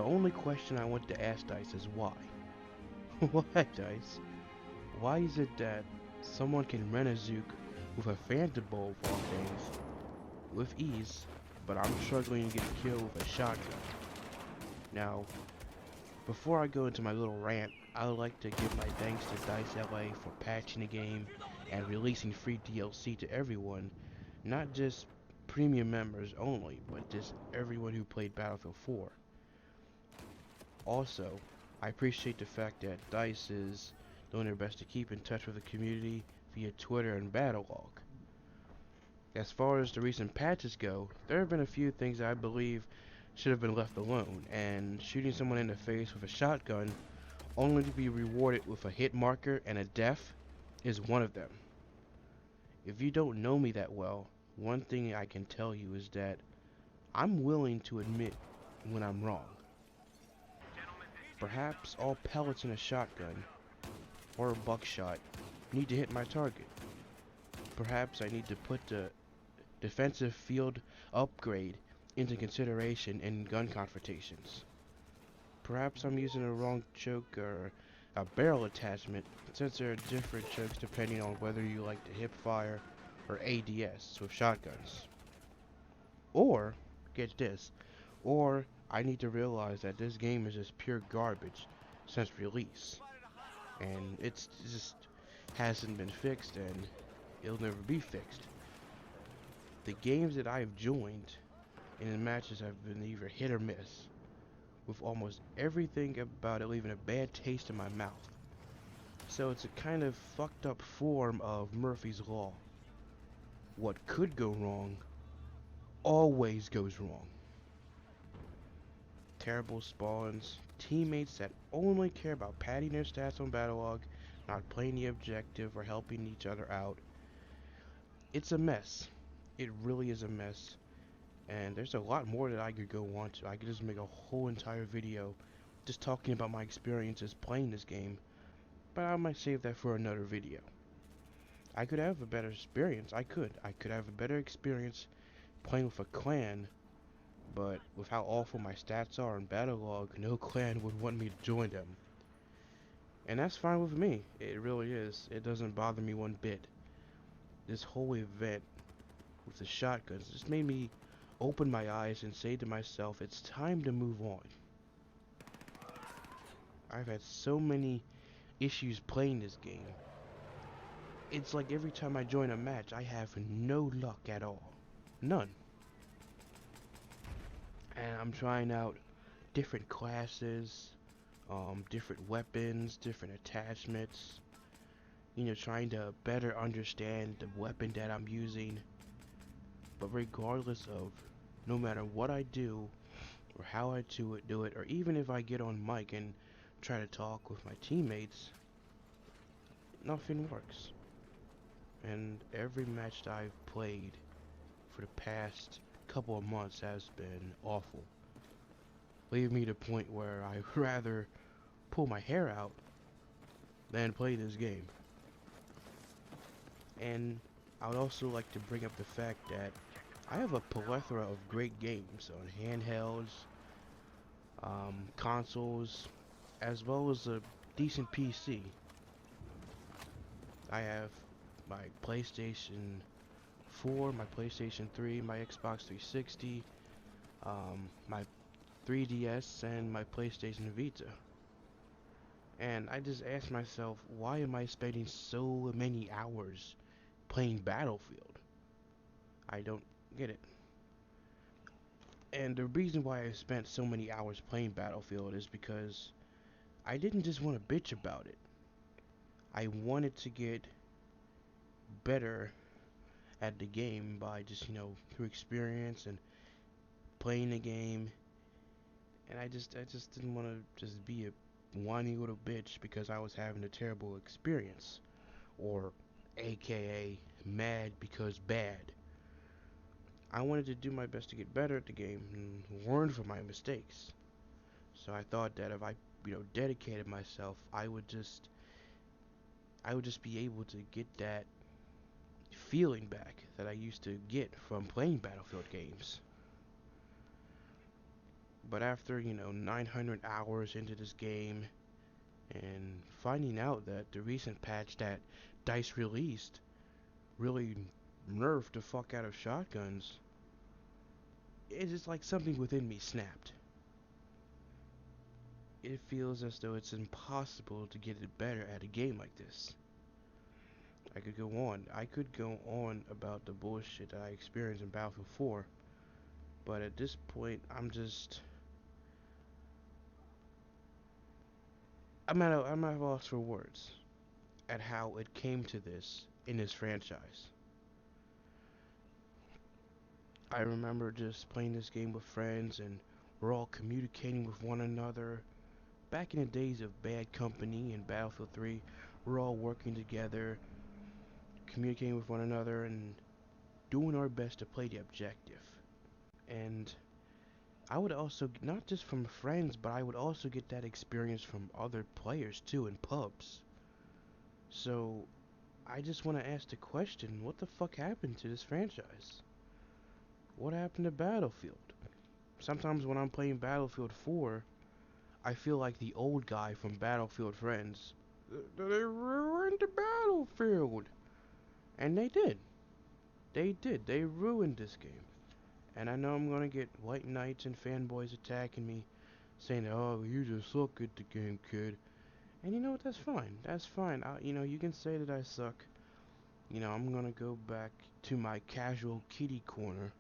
only question I want to ask DICE is why? Why, DICE? Why is it that someone can rent a Zook with a Phantom Bow of all things with ease, but I'm struggling to get a kill with a shotgun? Now, before I go into my little rant, I would like to give my thanks to DICE LA for patching the game and releasing free DLC to everyone, not just premium members only, but just everyone who played Battlefield 4. Also, I appreciate the fact that DICE is doing their best to keep in touch with the community via Twitter and Battlelog. As far as the recent patches go, there have been a few things that I believe should have been left alone, and shooting someone in the face with a shotgun only to be rewarded with a hit marker and a death is one of them. If you don't know me that well, one thing I can tell you is that I'm willing to admit when I'm wrong. Perhaps all pellets in a shotgun or a buckshot need to hit my target. Perhaps I need to put the defensive field upgrade into consideration in gun confrontations. Perhaps I'm using a wrong choke or a barrel attachment, since there are different chokes depending on whether you like to hip fire or ADS with shotguns. Or, get this, or I need to realize that this game is just pure garbage since release, and it's just hasn't been fixed and it'll never be fixed. The games that I've joined in the matches have been either hit or miss, with almost everything about it leaving a bad taste in my mouth. So it's a kind of fucked up form of Murphy's Law. What could go wrong always goes wrong. Terrible spawns, teammates that only care about padding their stats on Battlelog, not playing the objective or helping each other out. It's a mess. It really is a mess. And there's a lot more that I could go on to. I could just make a whole entire video just talking about my experiences playing this game, but I might save that for another video. I could have a better experience. I could have a better experience playing with a clan, but with how awful my stats are in Battlelog, no clan would want me to join them. And that's fine with me. It really is. It doesn't bother me one bit. This whole event with the shotguns just made me open my eyes and say to myself, it's time to move on. I've had so many issues playing this game. It's like every time I join a match, I have no luck at all. None. And I'm trying out different classes, different weapons, different attachments, trying to better understand the weapon that I'm using. But regardless of, no matter what I do, or how I do it, or even if I get on mic and try to talk with my teammates, nothing works. And every match that I've played for the past couple of months has been awful. Leaving me to the point where I'd rather pull my hair out than play this game. And I would also like to bring up the fact that I have a plethora of great games on handhelds, consoles, as well as a decent PC. I have my PlayStation 4, my PlayStation 3, my Xbox 360, my 3DS, and my PlayStation Vita. And I just asked myself, why am I spending so many hours playing Battlefield? I don't get it. And the reason why I spent so many hours playing Battlefield is because I didn't just want to bitch about it. I wanted to get better at the game by just, through experience and playing the game. And I just didn't want to just be a whiny little bitch because I was having a terrible experience, or AKA mad because bad. I wanted to do my best to get better at the game and learn from my mistakes. So I thought that if I, dedicated myself, I would just be able to get that feeling back that I used to get from playing Battlefield games. But after, 900 hours into this game and finding out that the recent patch that DICE released really nerfed the fuck out of shotguns, it's just like something within me snapped. It feels as though it's impossible to get it better at a game like this. I could go on about the bullshit that I experienced in Battlefield 4, but at this point, I'm at a loss for words at how it came to this in this franchise. I remember just playing this game with friends and we're all communicating with one another. Back in the days of Bad Company and Battlefield 3, we're all working together, communicating with one another, and doing our best to play the objective. And I would also, not just from friends, but I would also get that experience from other players too in pubs. So I just want to ask the question, what the fuck happened to this franchise? What happened to Battlefield? Sometimes when I'm playing Battlefield 4, I feel like the old guy from Battlefield Friends. They ruined the Battlefield! And they did. They did. They ruined this game. And I know I'm gonna get white knights and fanboys attacking me, saying, "Oh, you just suck at the game, kid." And you know what? That's fine. That's fine. You can say that I suck. I'm gonna go back to my casual kiddie corner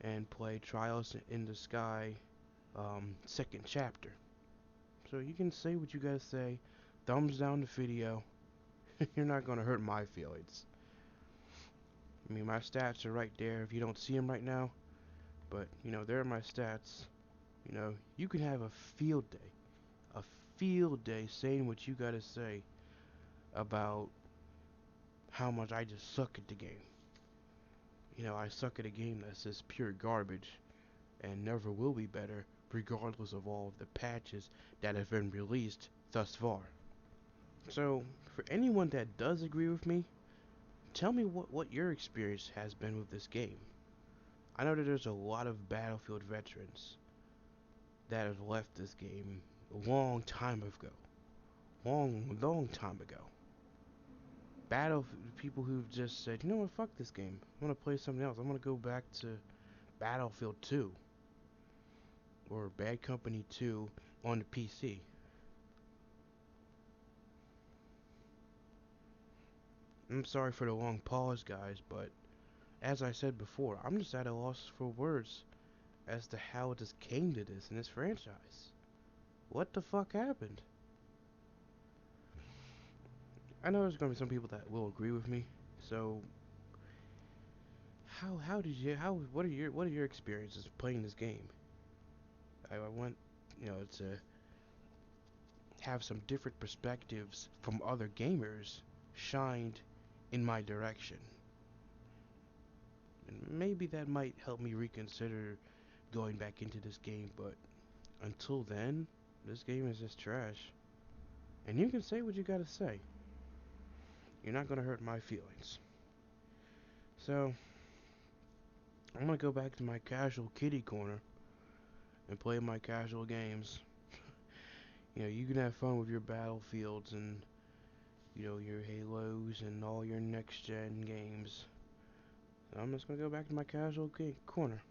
and play Trials in the Sky, second chapter. So you can say what you gotta say. Thumbs down the video. You're not gonna hurt my feelings. I mean, my stats are right there if you don't see them right now. But, there are my stats. You can have a field day. A field day saying what you gotta say about how much I just suck at the game. I suck at a game that's just pure garbage and never will be better regardless of all of the patches that have been released thus far. So, for anyone that does agree with me, tell me what your experience has been with this game. I know that there's a lot of Battlefield veterans that have left this game a long time ago. Long time ago. People who've just said, you know what, fuck this game. I'm gonna play something else. I'm gonna go back to Battlefield 2 or Bad Company 2 on the PC. I'm sorry for the long pause, guys, but as I said before, I'm just at a loss for words as to how it just came to this in this franchise. What the fuck happened? I know there's gonna be some people that will agree with me. So, how did you how what are your experiences playing this game? I want to have some different perspectives from other gamers shined in my direction. And maybe that might help me reconsider going back into this game, but until then, this game is just trash. And you can say what you gotta say. You're not gonna hurt my feelings. So, I'm gonna go back to my casual kiddie corner and play my casual games. You can have fun with your battlefields and, your Halos and all your next gen games. So I'm just gonna go back to my casual corner.